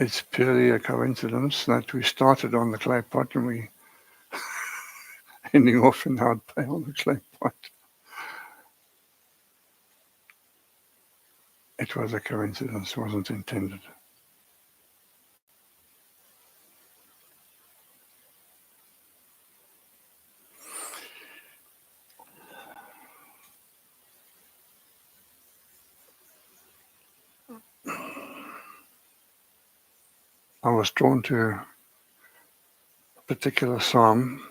It's purely a coincidence that we started on the clay pot and we ending off in hard pay on the clay pot. It was a coincidence, wasn't intended. I was drawn to a particular psalm,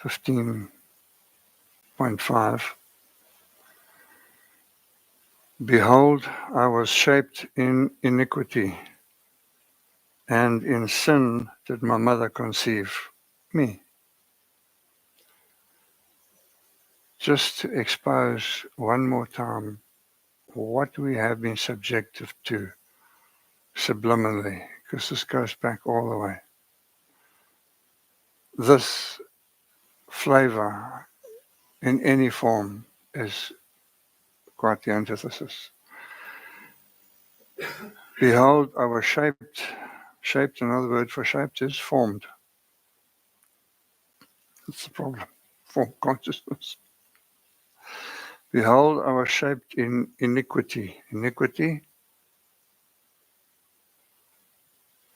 15.5. Behold, I was shaped in iniquity, and in sin did my mother conceive me. Just to expose one more time what we have been subjected to subliminally, because this goes back all the way. This flavor in any form is quite the antithesis. Behold, I was shaped. Shaped, another word for shaped is formed. That's the problem. Form consciousness. Behold, I was shaped in iniquity. Iniquity,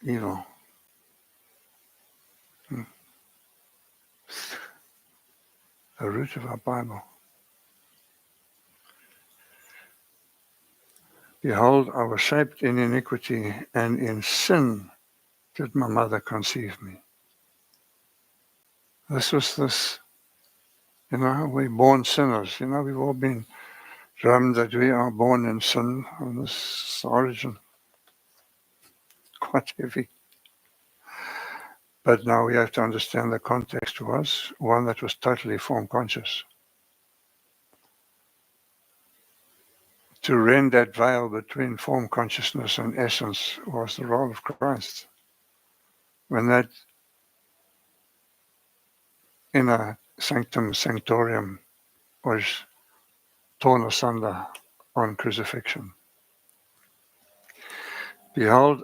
evil. The root of our Bible. Behold, I was shaped in iniquity, and in sin did my mother conceive me. This, we're born sinners. We've all been drummed that we are born in sin, and this is the origin. Quite heavy. But now we have to understand the context was one that was totally form conscious. To rend that veil between form consciousness and essence was the role of Christ. When that inner sanctum sanctorium was torn asunder on crucifixion. Behold,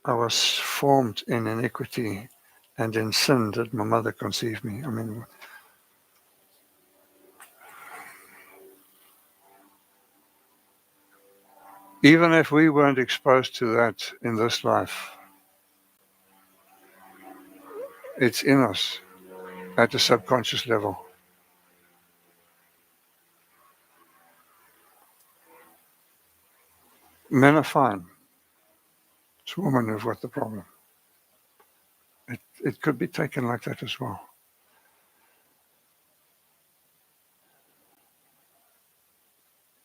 I was formed in iniquity, and in sin did my mother conceive me. Even if we weren't exposed to that in this life, it's in us at the subconscious level. Men are fine. It's women who've got the problem. It could be taken like that as well.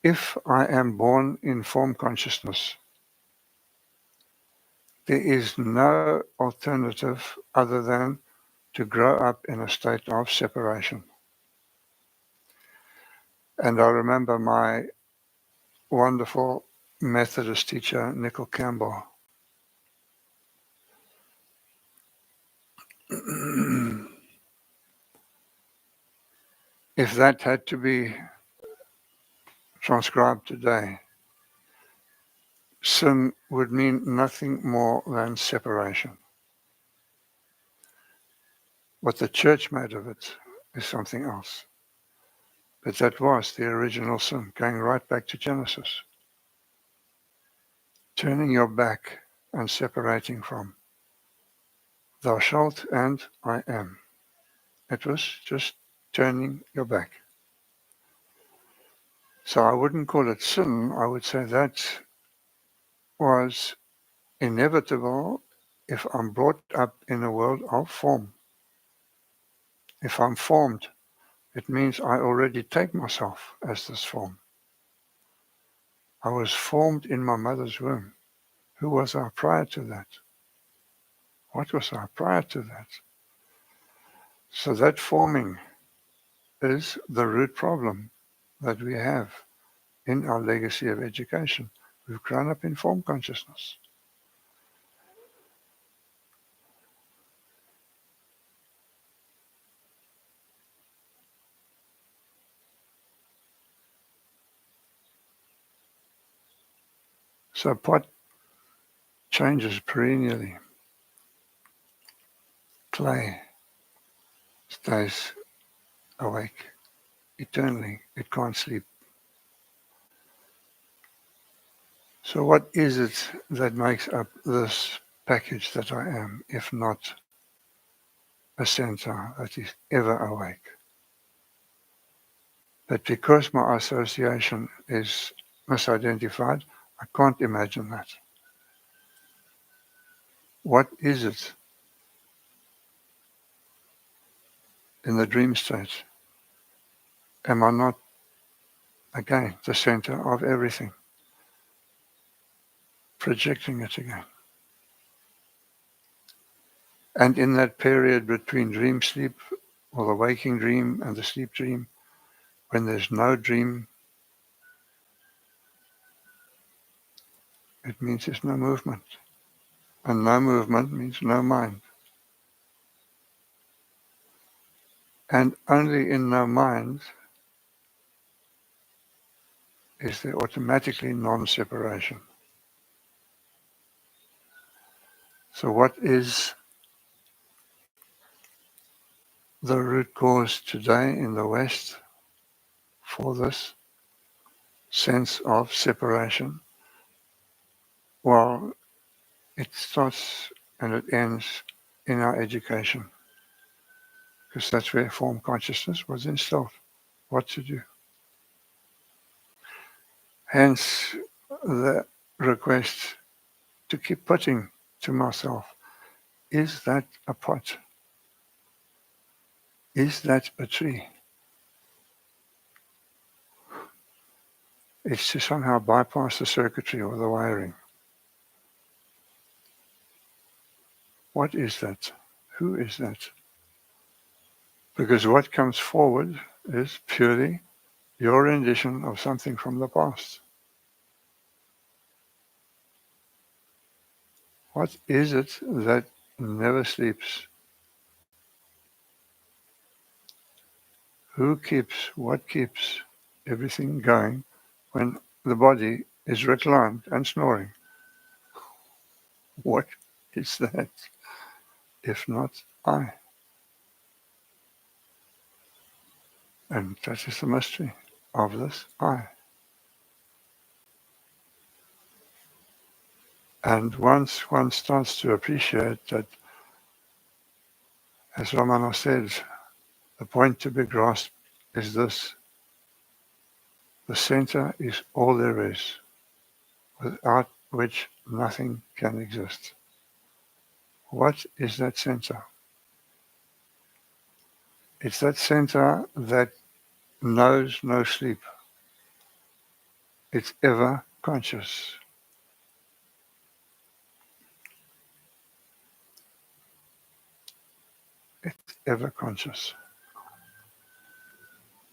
If I am born in form consciousness, there is no alternative other than to grow up in a state of separation. And I remember my wonderful Methodist teacher, Nicol Campbell. If that had to be transcribed today, sin would mean nothing more than separation. What the church made of it is something else. But that was the original sin, going right back to Genesis. Turning your back and separating from. Thou shalt and I am. It was just turning your back. So I wouldn't call it sin. I would say that was inevitable if I'm brought up in a world of form. If I'm formed, it means I already take myself as this form. I was formed in my mother's womb. Who was I prior to that? What was I prior to that? So that forming is the root problem that we have in our legacy of education. We've grown up in form consciousness. So pot changes perennially. Clay stays awake eternally. It can't sleep. So what is it that makes up this package that I am, if not a center that is ever awake? But because my association is misidentified, I can't imagine that. What is it in the dream state? Am I not, again, the center of everything? Projecting it again. And in that period between dream sleep, or the waking dream and the sleep dream, when there's no dream, it means there's no movement. And no movement means no mind. And only in no mind is there automatically non-separation. So what is the root cause today in the West for this sense of separation? Well, it starts and it ends in our education, because that's where form consciousness was instilled, what to do. Hence the request to keep putting to myself, is that a pot? Is that a tree? It's to somehow bypass the circuitry or the wiring. What is that? Who is that? Because what comes forward is purely your rendition of something from the past. What is it that never sleeps? Who keeps, what keeps everything going when the body is reclined and snoring? What is that, if not I? And that is the mystery of this I. And once one starts to appreciate that, as Ramana said, the point to be grasped is this: the center is all there is, without which nothing can exist. What is that center? It's that center that knows no sleep. It's ever conscious. It's ever conscious.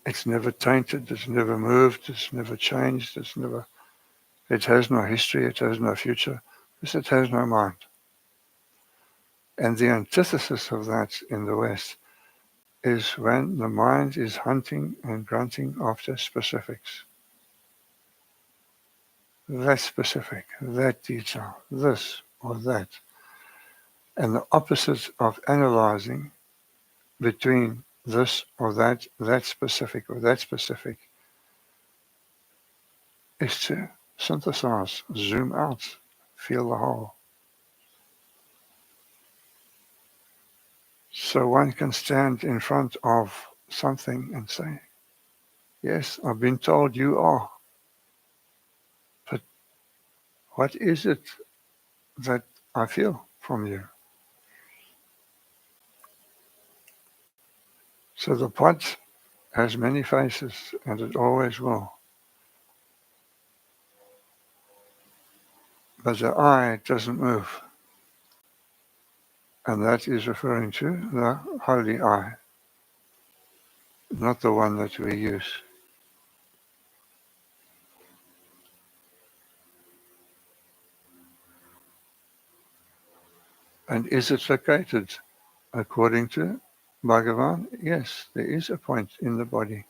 It's never tainted, it's never moved, it's never changed, it has no history, it has no future, because it has no mind. And the antithesis of that in the West is when the mind is hunting and grunting after specifics. That specific, that detail, this or that. And the opposite of analyzing between this or that specific or that specific, is to synthesize, zoom out, feel the whole. So one can stand in front of something and say, yes, I've been told you are, but what is it that I feel from you? So the pot has many faces, and it always will. But the I doesn't move. And that is referring to the holy I, not the one that we use. And is it located according to Bhagavan? Yes, there is a point in the body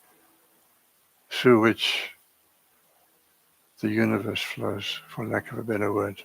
through which the universe flows, for lack of a better word.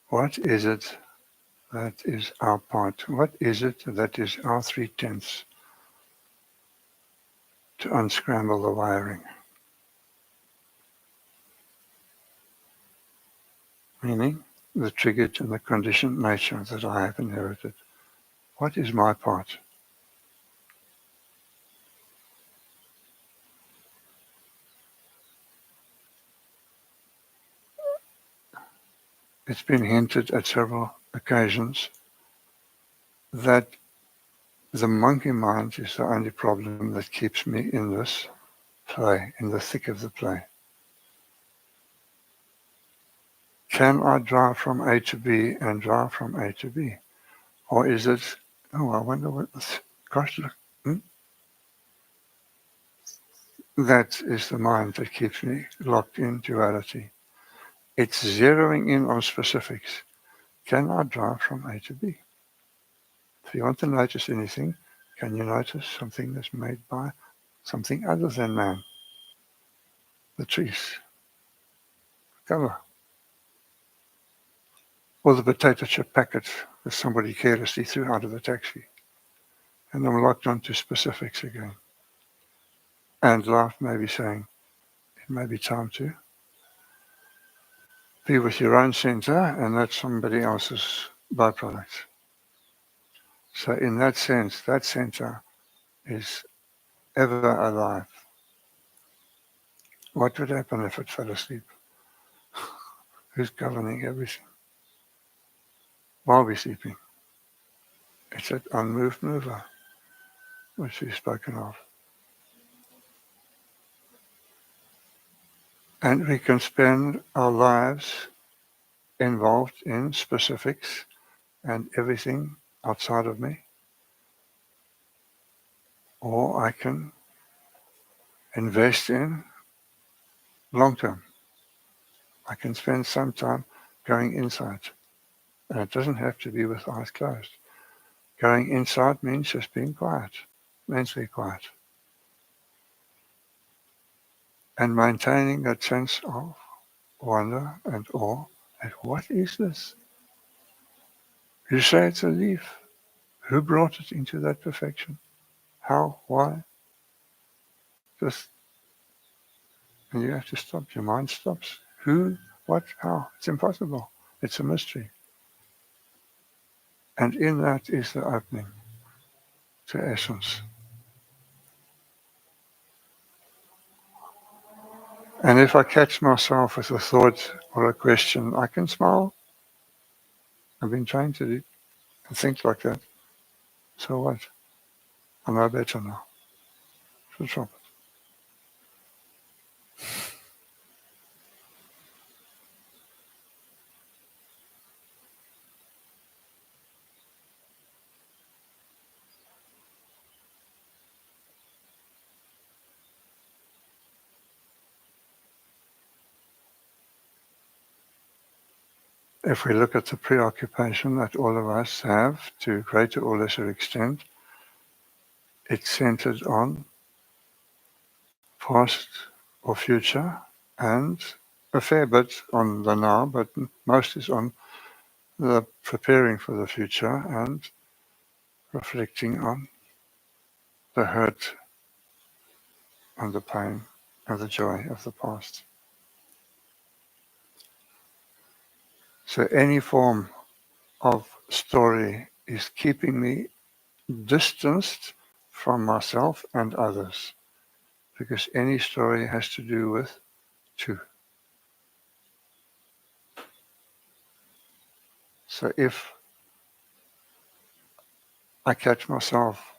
What is it that is our part? What is it that is our 3/10 to unscramble the wiring? Meaning the triggered and the conditioned nature that I have inherited. What is my part? It's been hinted at several occasions that the monkey mind is the only problem that keeps me in this play, in the thick of the play. Can I drive from A to B and drive from A to B? Or is it, oh, I wonder what this, gosh, look, that is the mind that keeps me locked in duality. It's zeroing in on specifics. Can I drive from A to B? If you want to notice anything, can you notice something that's made by something other than man? The trees, the cover, or the potato chip packet that somebody carelessly threw out of the taxi. And I'm locked onto specifics again. And life may be saying, it may be time to be with your own center and not somebody else's byproduct. So in that sense, that center is ever alive. What would happen if it fell asleep? Who's governing everything while we're sleeping? It's that unmoved mover, which we've spoken of. And we can spend our lives involved in specifics and everything outside of me, or I can invest in long term. I can spend some time going inside. And it doesn't have to be with eyes closed. Going inside means just being quiet, mentally quiet. And maintaining that sense of wonder and awe at what is this? You say it's a leaf. Who brought it into that perfection? How? Why? Just, and you have to stop. Your mind stops. Who? What? How? It's impossible. It's a mystery. And in that is the opening to essence. And if I catch myself with a thought or a question, I can smile. I've been trained to do and think like that. So what? I know better now. So drop it. If we look at the preoccupation that all of us have to greater or lesser extent, it's centered on past or future and a fair bit on the now, but most is on the preparing for the future and reflecting on the hurt and the pain and the joy of the past. So any form of story is keeping me distanced from myself and others, because any story has to do with two. So if I catch myself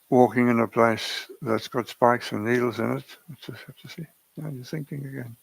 walking in a place that's got spikes and needles in it, I just have to see, yeah, you're thinking again.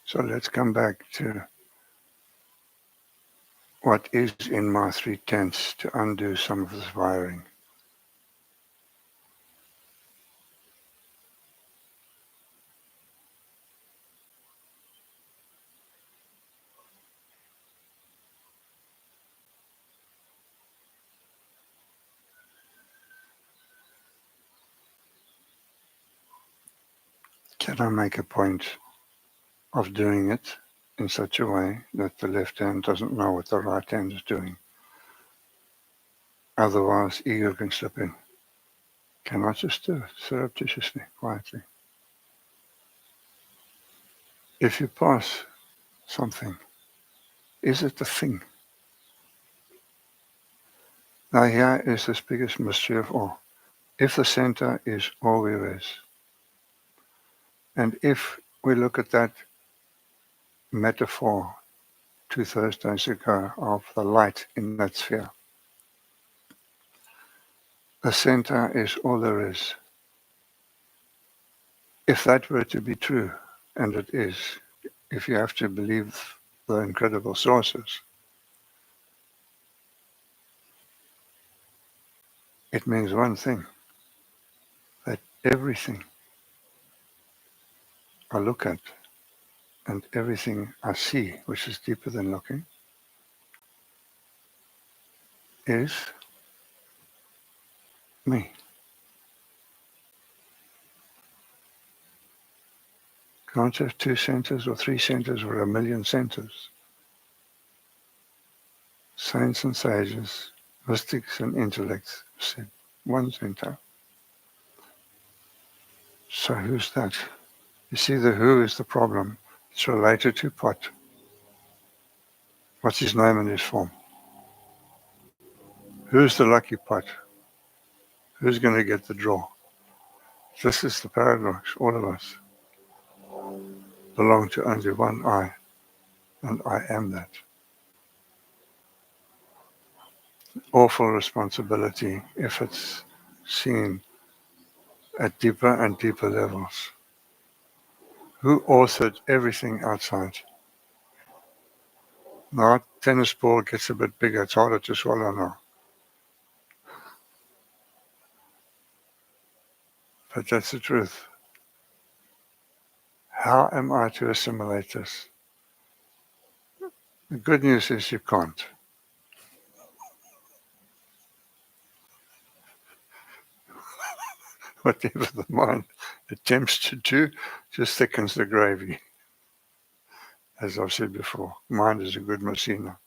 So let's come back to what is in my 3/10 to undo some of this wiring. Can I make a point of doing it in such a way that the left hand doesn't know what the right hand is doing? Otherwise, ego can slip in. Can I just do it surreptitiously, quietly? If you pass something, is it the thing? Now here is this biggest mystery of all. If the center is all there is, and if we look at that metaphor 2 Thursdays ago of the light in that sphere, the center is all there is. If that were to be true, and it is, if you have to believe the incredible sources, it means one thing, that everything I look at and everything I see, which is deeper than looking, is me. Can't have 2 centers or 3 centers or 1,000,000 centers. Saints and sages, mystics and intellects said 1 center. So who's that? You see, the who is the problem. It's related to pot. What's his name and his form? Who's the lucky pot? Who's going to get the draw? This is the paradox. All of us belong to only one I, and I am that. Awful responsibility if it's seen at deeper and deeper levels. Who authored everything outside? Now, tennis ball gets a bit bigger. It's harder to swallow now. But that's the truth. How am I to assimilate this? The good news is you can't. Whatever the mind attempts to do just thickens the gravy. As I've said before, mind is a good machina.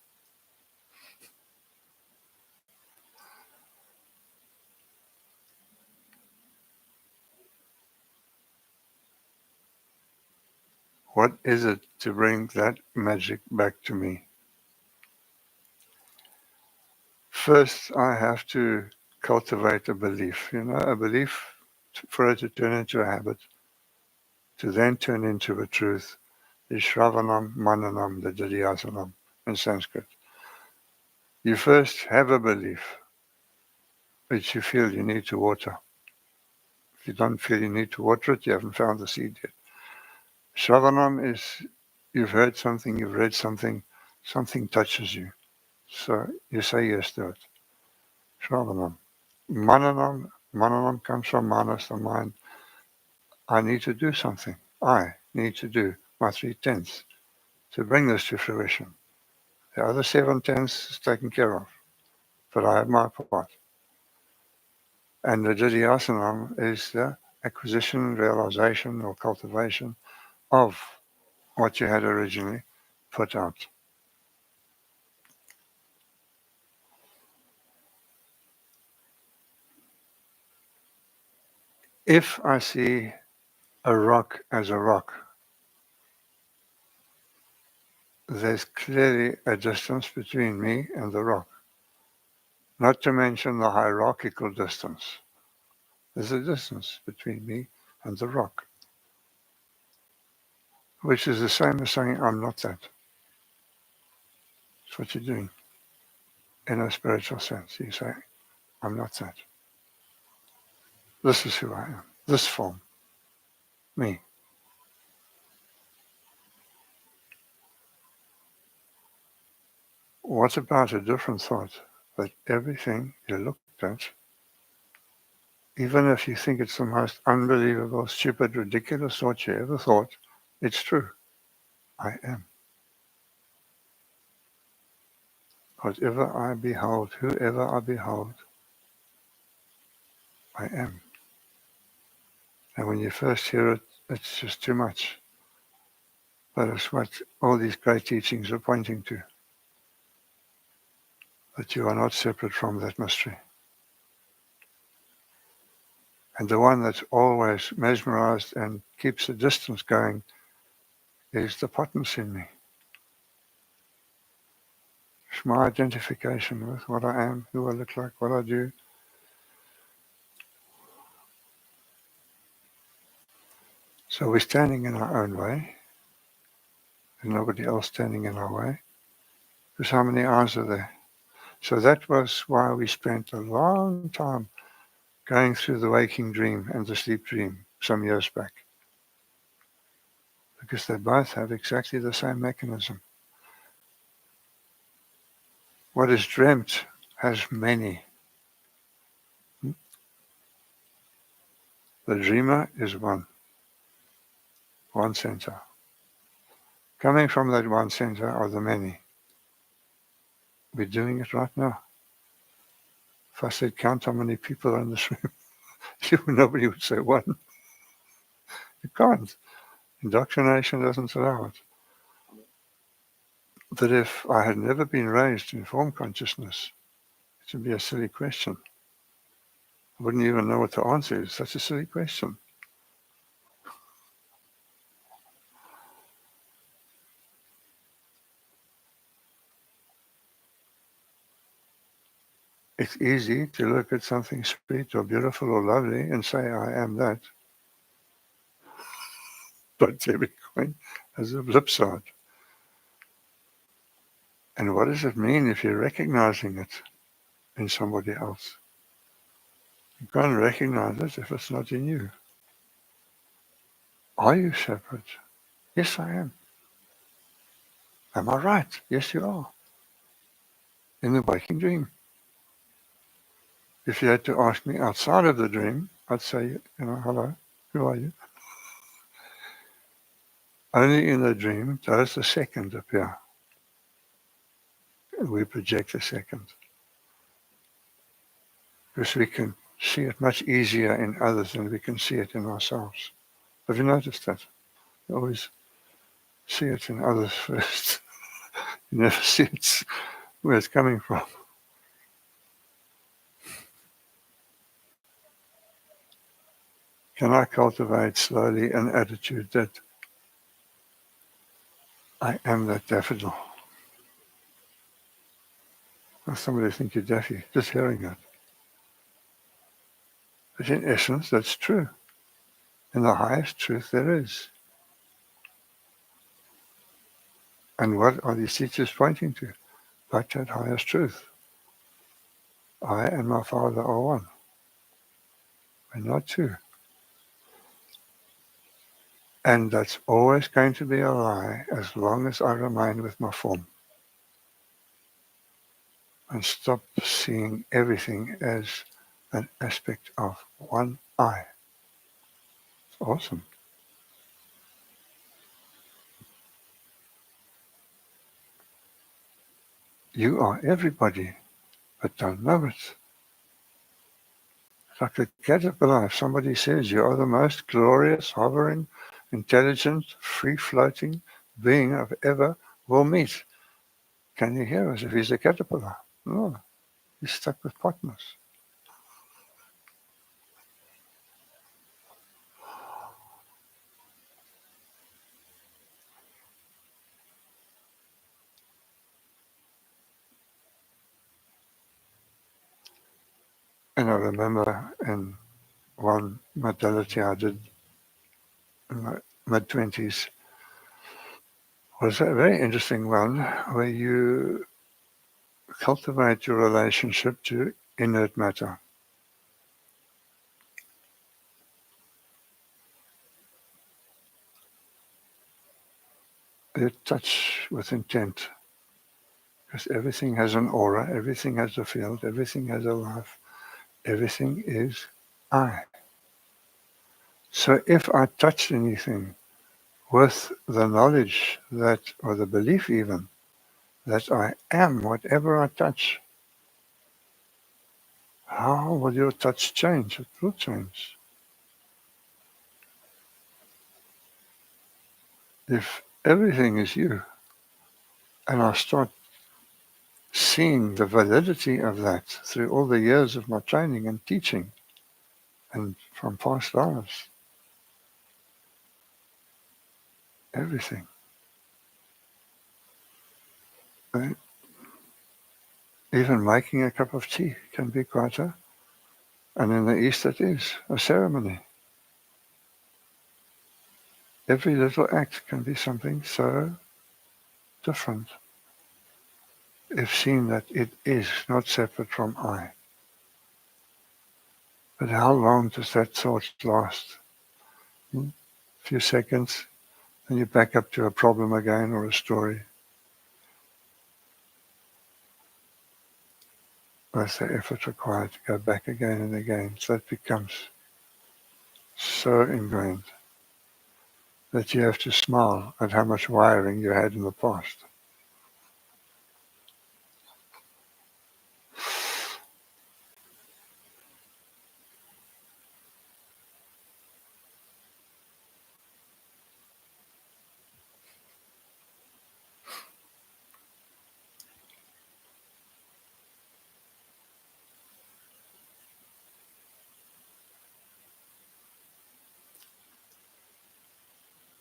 What is it to bring that magic back to me? First, I have to cultivate a belief. A belief for it to turn into a habit, to then turn into a truth, is Shravanam, Mananam, the Didyasanam in Sanskrit. You first have a belief which you feel you need to water. If you don't feel you need to water it, you haven't found the seed yet. Shravanam is you've heard something, you've read something, something touches you. So you say yes to it. Shravanam. Mananam comes from manas, the mind. I need to do something. I need to do my 3/10 to bring this to fruition. The other 7/10 is taken care of, but I have my part. And the Didyasanam is the acquisition, realization, or cultivation of what you had originally put out. If I see a rock as a rock, there's clearly a distance between me and the rock. Not to mention the hierarchical distance. There's a distance between me and the rock, which is the same as saying, I'm not that. That's what you're doing in a spiritual sense. You say, I'm not that. This is who I am. This form, me. What about a different thought? That everything you looked at, even if you think it's the most unbelievable, stupid, ridiculous thought you ever thought, it's true. I am. Whatever I behold, whoever I behold, I am. And when you first hear it, it's just too much. But it's what all these great teachings are pointing to. That you are not separate from that mystery. And the one that's always mesmerized and keeps the distance going is the potency in me. It's my identification with what I am, who I look like, what I do. So we're standing in our own way. There's nobody else standing in our way. Because how many eyes are there? So that was why we spent a long time going through the waking dream and the sleep dream some years back. Because they both have exactly the same mechanism. What is dreamt has many. The dreamer is one center. Coming from that one center are the many. We're doing it right now. If I said count how many people are in this room, nobody would say one. You can't. Indoctrination doesn't allow it. But if I had never been raised in form consciousness, it would be a silly question. I wouldn't even know what the answer is. Such a silly question. It's easy to look at something sweet or beautiful or lovely and say, I am that. But every coin has a flip side. And what does it mean if you're recognizing it in somebody else? You can't recognize it if it's not in you. Are you separate? Yes, I am. Am I right? Yes, you are. In the waking dream. If you had to ask me outside of the dream, I'd say, hello, who are you? Only in the dream does the second appear. We project the second. Because we can see it much easier in others than we can see it in ourselves. Have you noticed that? You always see it in others first. You never see it where it's coming from. Can I cultivate slowly an attitude that I am that daffodil? Well, somebody think you're daffy, just hearing it. But in essence, that's true. And the highest truth there is. And what are these teachers pointing to? Back to that highest truth. I and my Father are one. We're not two. And that's always going to be a lie as long as I remain with my form. And stop seeing everything as an aspect of one I. It's awesome. You are everybody, but don't know it. It's like the caterpillar. If somebody says you are the most glorious, hovering, intelligent, free-floating being I've ever will meet, can you hear us if he's a caterpillar? No, he's stuck with partners. And I remember in one modality I did in my mid-20s was a very interesting one where you cultivate your relationship to inert matter. You touch with intent Because everything has an aura, everything has a field, everything has a life, everything is I. So if I touch anything with the knowledge that, or the belief even, that I am whatever I touch, how will your touch change? It will change. If everything is you, and I start seeing the validity of that through all the years of my training and teaching and from past lives, everything. Right? Even making a cup of tea can be quite and in the East it is, a ceremony. Every little act can be something so different if seen that it is not separate from I. But how long does that thought last? A few seconds, then you back up to a problem again or a story. That's the effort required to go back again and again. So that becomes so ingrained that you have to smile at how much wiring you had in the past.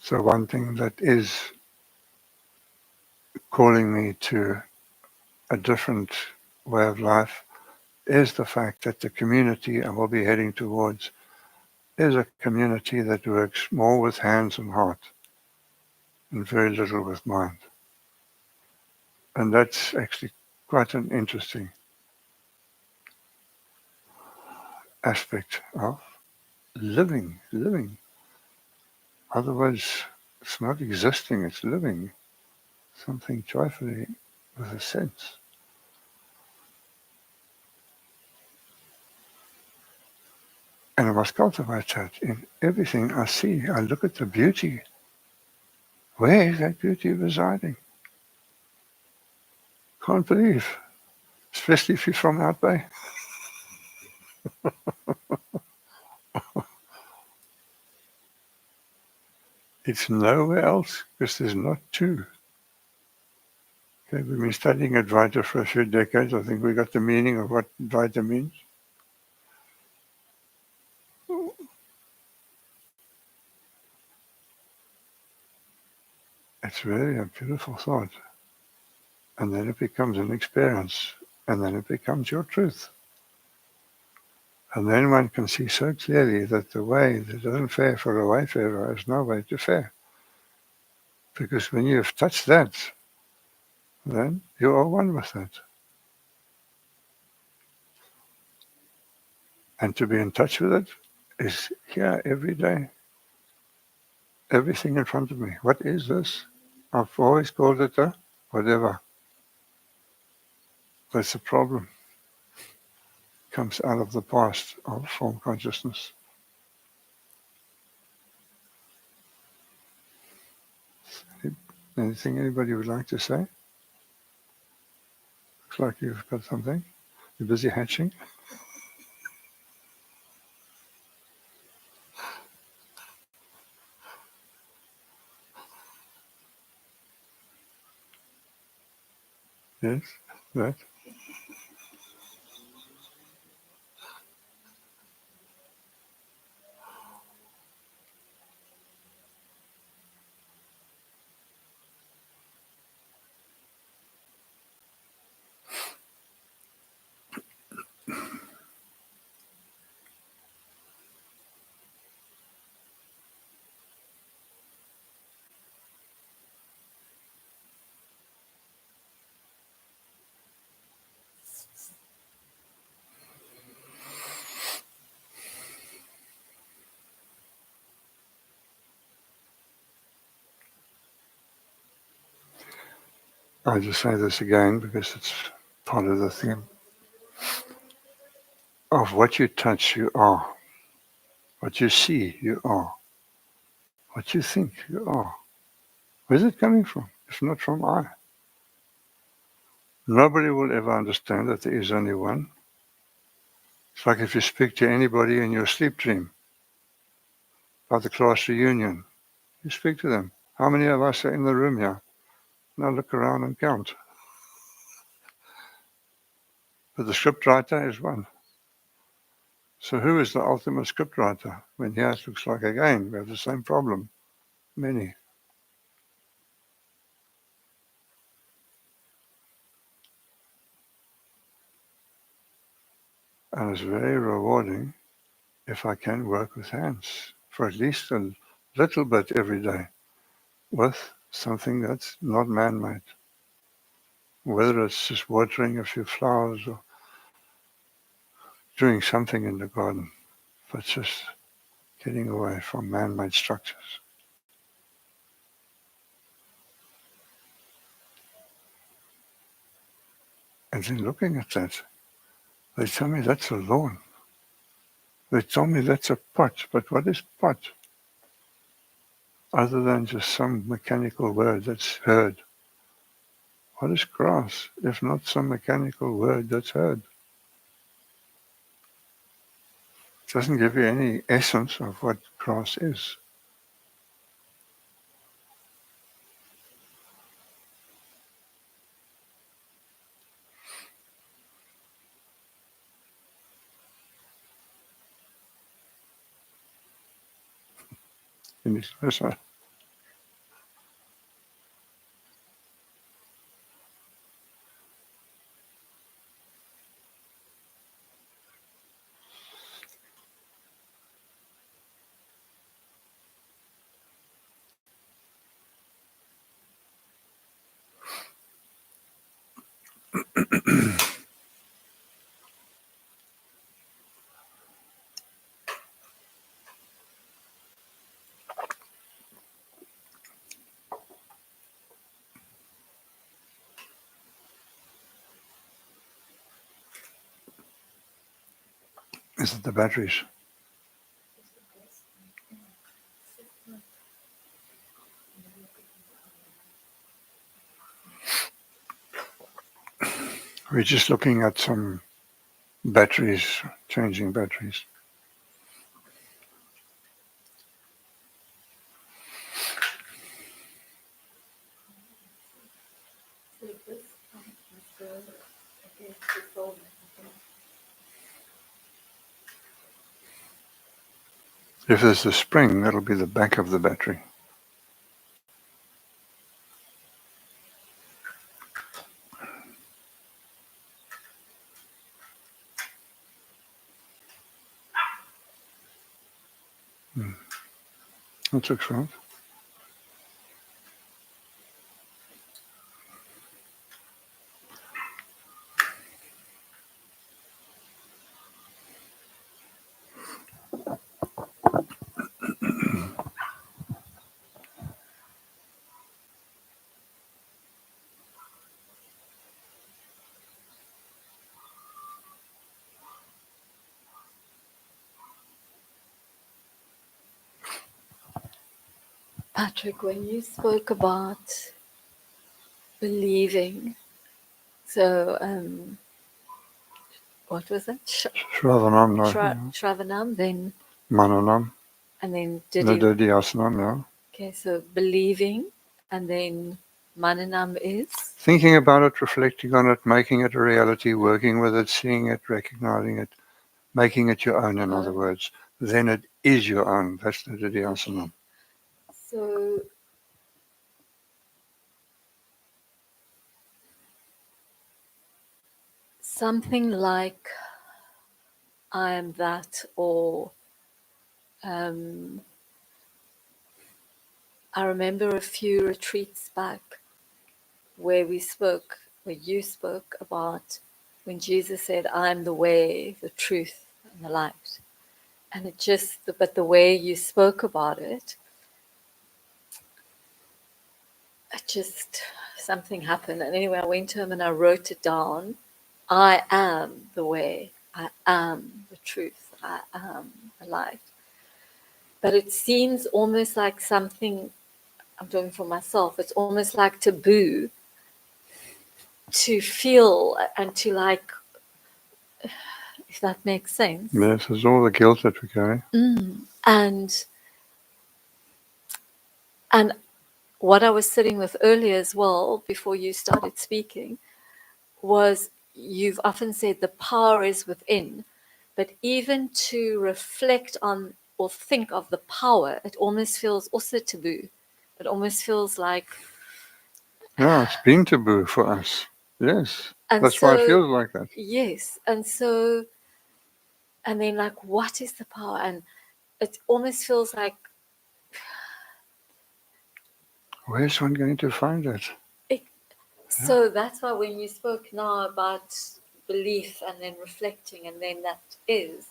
So one thing that is calling me to a different way of life is the fact that the community I will be heading towards is a community that works more with hands and heart and very little with mind. And that's actually quite an interesting aspect of living. Otherwise, it's not existing, it's living. Something joyfully with a sense. And I must cultivate that in everything I see. I look at the beauty. Where is that beauty residing? Can't believe. Especially if you're from out Bay. It's nowhere else because there's not two. Okay, we've been studying Advaita for a few decades. I think we got the meaning of what Advaita means. It's really a beautiful thought. And then it becomes an experience. And then it becomes your truth. And then one can see so clearly that the way that doesn't fare for a wayfarer is no way to fare. Because when you've touched that, then you are one with that. And to be in touch with it is here every day. Everything in front of me. What is this? I've always called it a whatever. That's the problem. It comes out of the past of form consciousness. Anything anybody would like to say? Looks like you've got something. You're busy hatching. Yes, that. I just say this again because it's part of the theme. Of what you touch, you are. What you see, you are. What you think, you are. Where's it coming from? If not from I. Nobody will ever understand that there is only one. It's like if you speak to anybody in your sleep dream, by the class reunion, you speak to them. How many of us are in the room here? Now look around and count. But the scriptwriter is one. So who is the ultimate scriptwriter? When here it looks like again, we have the same problem. Many. And it's very rewarding if I can work with hands for at least a little bit every day with something that's not man-made. Whether it's just watering a few flowers or doing something in the garden, but just getting away from man-made structures. And then looking at that, they tell me that's a lawn. They tell me that's a pot, but what is pot? Other than just some mechanical word that's heard. What is grass, if not some mechanical word that's heard? It doesn't give you any essence of what grass is. Is it the batteries? We're just looking at some batteries, changing batteries. If there's a spring, that'll be the back of the battery. That looks right. Patrick, when you spoke about believing, so what was that? Shravanam, then Mananam. And then Nididhyasanam, yeah. Okay, so believing, and then mananam is? Thinking about it, reflecting on it, making it a reality, working with it, seeing it, recognizing it, making it your own, in other words. Then it is your own. That's Nididhyasanam. Okay. So something like I am that, or I remember a few retreats back where you spoke about when Jesus said, I am the way, the truth, and the light. And it just, but the way you spoke about it, it just something happened. And anyway, I went home and I wrote it down. I am the way. I am the truth. I am the light. But it seems almost like something, I'm talking for myself, it's almost like taboo to feel and to like, if that makes sense. Yes, it's all the guilt that we carry. And what I was sitting with earlier as well, before you started speaking, was you've often said the power is within, but even to reflect on or think of the power, it almost feels also taboo. It almost feels like, Yeah, it's been taboo for us. Yes, and that's why it so, feels like that. yes, and so, and then like, what is the power? And it almost feels like, Where's one going to find it? so that's why when you spoke now about belief and then reflecting and then that is.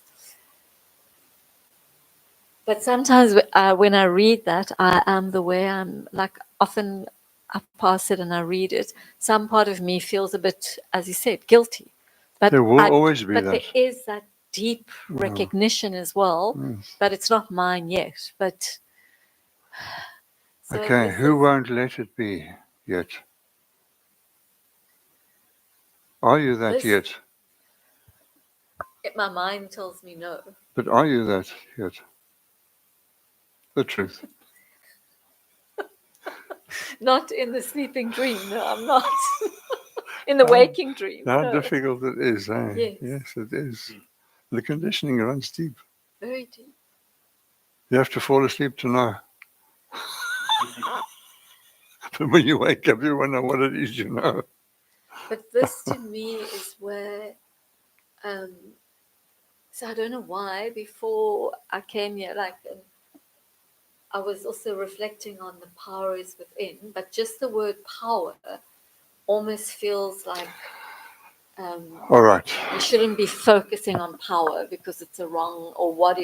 But sometimes when I read that, I am the way, I'm like, often I pass it and I read it. Some part of me feels a bit, as you said, guilty. But There will always be but that. there is that deep recognition as well. Yes. But it's not mine yet. But so Okay, this who is, won't let it be yet? Are you that this, yet? my mind tells me no. But are you that yet? The truth. Not in the sleeping dream. No, I'm not. In the waking dream. How No. difficult it is, eh? Yes. Yes, it is. The conditioning runs deep. Very deep. You have to fall asleep to know. But when you wake up, you won't know what it is you know. But this to me is where, so I don't know why, before I came here, like, I was also reflecting on the power is within, but just the word power almost feels like All right. you shouldn't be focusing on power because it's a wrong, or what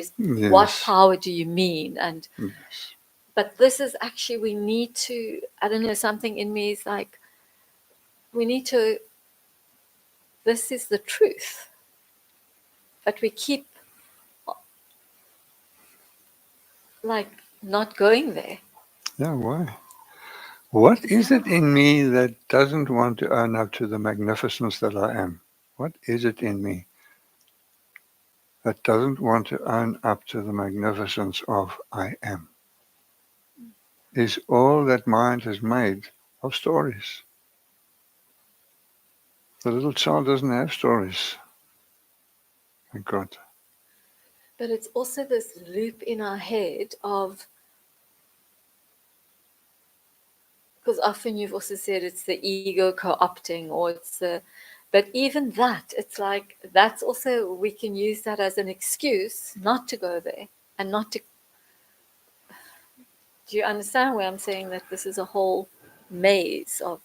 Yes. power do you mean? And Yes. but this is actually, we need to, I don't know, something in me is like, we need to, this is the truth. But we keep like not going there. Yeah, why? What is it in me that doesn't want to own up to the magnificence that I am? What is it in me that doesn't want to own up to the magnificence of I am? Is all that mind has made of stories. The little child doesn't have stories. Thank God. But it's also this loop in our head of, because often you've also said it's the ego co-opting, or it's the, but even that, it's like, that's also, we can use that as an excuse not to go there and not to, do you understand where I'm saying that this is a whole maze of,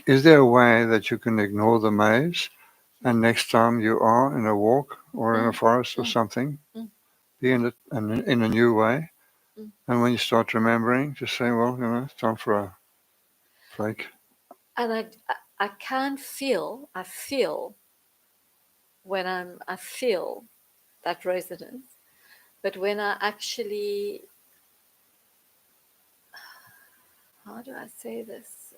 Is there a way that you can ignore the maze and next time you are in a walk or in a forest or something, be in it in a new way? And when you start remembering, just say, well, it's time for a break. and I can feel, I feel when I feel that resonance, but when I actually, how do I say this?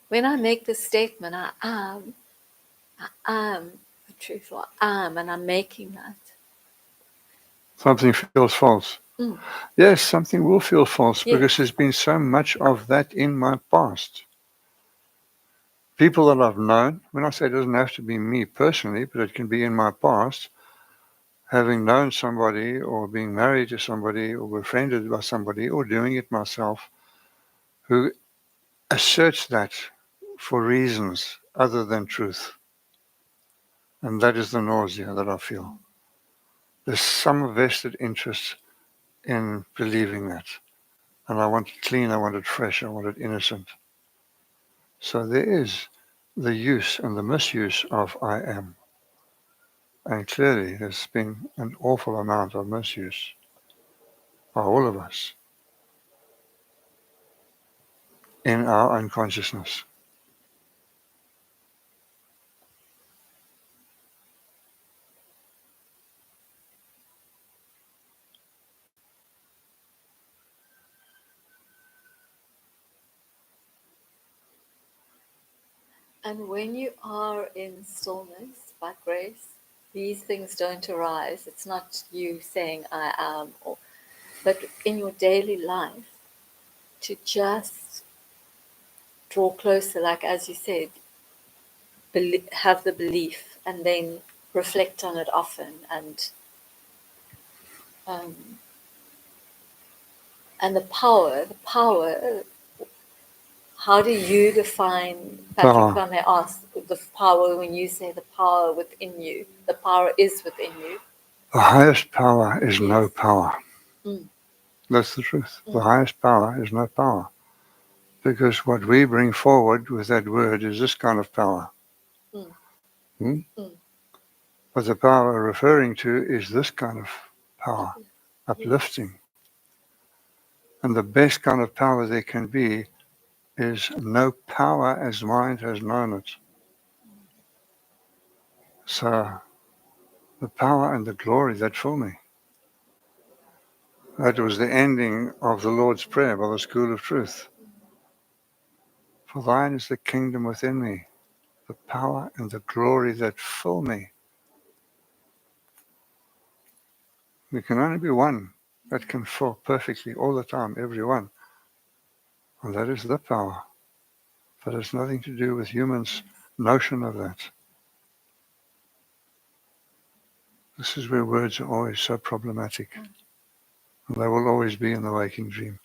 When I make the statement, I am the truth, or I am, and I'm making that. Something feels false. Yes, something will feel false because there's been so much of that in my past. People that I've known, when I say it doesn't have to be me personally, but it can be in my past, having known somebody or being married to somebody or befriended by somebody or doing it myself, who asserts that for reasons other than truth. And that is the nausea that I feel. There's some vested interest in believing that. And I want it clean, I want it fresh, I want it innocent. So there is the use and the misuse of I am. And clearly there's been an awful amount of misuse by all of us in our unconsciousness. And when you are in stillness by grace, these things don't arise. It's not you saying I am, but in your daily life, to just draw closer, like as you said, have the belief and then reflect on it often, um, and the power. How do you define, Patrick, if I may ask, the power when you say the power within you? The power is within you. The highest power is Yes. no power. Mm. That's the truth. The highest power is no power. Because what we bring forward with that word is this kind of power. Mm. Hmm? Mm. But the power referring to is this kind of power, uplifting. Yes. And the best kind of power there can be is no power as mind has known it. So the power and the glory that fill me. That was the ending of the Lord's Prayer by the School of Truth. For thine is the kingdom within me, the power and the glory that fill me. There can only be one that can fill perfectly all the time, everyone. And that is the power. But it's nothing to do with humans' notion of that. This is where words are always so problematic. And they will always be in the waking dream.